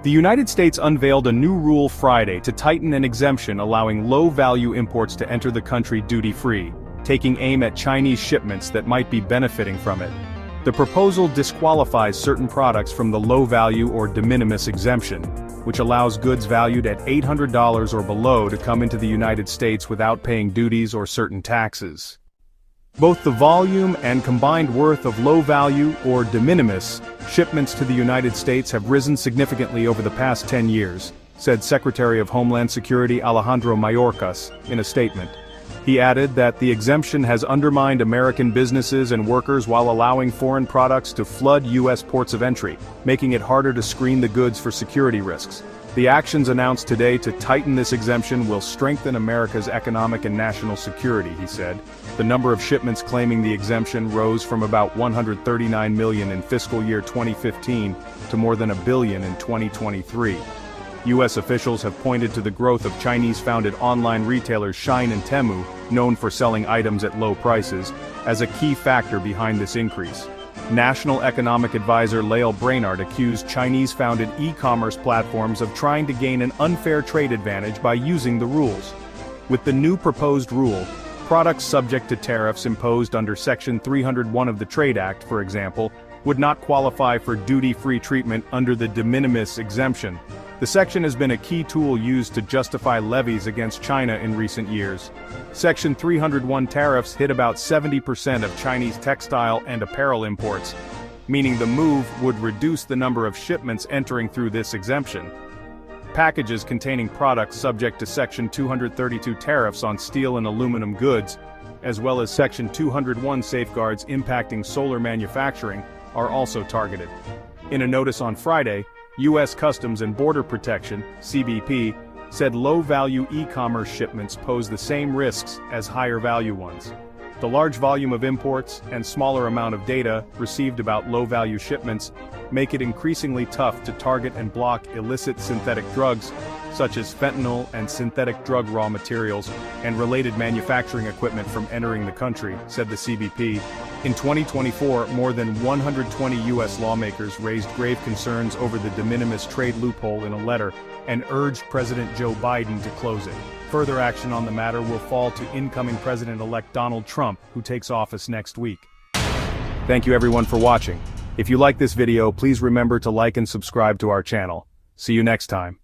The United States unveiled a new rule Friday to tighten an exemption allowing low-value imports to enter the country duty-free, taking aim at Chinese shipments that might be benefiting from it. The proposal disqualifies certain products from the low-value or de minimis exemption, which allows goods valued at $800 or below to come into the United States without paying duties or certain taxes. Both the volume and combined worth of low-value or de minimis shipments to the United States have risen significantly over the past 10 years, said Secretary of Homeland Security Alejandro Mayorkas in a statement. He added that the exemption has undermined American businesses and workers while allowing foreign products to flood U.S. ports of entry, making it harder to screen the goods for security risks. The actions announced today to tighten this exemption will strengthen America's economic and national security, he said. The number of shipments claiming the exemption rose from about 139 million in fiscal year 2015 to more than 1 billion in 2023. U.S. officials have pointed to the growth of Chinese-founded online retailers Shein and Temu, known for selling items at low prices, as a key factor behind this increase. National Economic Advisor Lael Brainard accused Chinese-founded e-commerce platforms of trying to gain an unfair trade advantage by using the rules. With the new proposed rule, products subject to tariffs imposed under Section 301 of the Trade Act, for example, would not qualify for duty-free treatment under the de minimis exemption. The section has been a key tool used to justify levies against China in recent years. Section 301 tariffs hit about 70% of Chinese textile and apparel imports, meaning the move would reduce the number of shipments entering through this exemption. Packages containing products subject to Section 232 tariffs on steel and aluminum goods, as well as Section 201 safeguards impacting solar manufacturing, are also targeted. In a notice on Friday, U.S. Customs and Border Protection, CBP, said low-value e-commerce shipments pose the same risks as higher-value ones. The large volume of imports and smaller amount of data received about low-value shipments make it increasingly tough to target and block illicit synthetic drugs, such as fentanyl and synthetic drug raw materials, and related manufacturing equipment from entering the country, said the CBP. In 2024, more than 120 U.S. lawmakers raised grave concerns over the de minimis trade loophole in a letter, and urged President Joe Biden to close it. Further action on the matter will fall to incoming President-elect Donald Trump, who takes office next week. Thank you everyone for watching. If you like this video, please remember to like and subscribe to our channel. See you next time.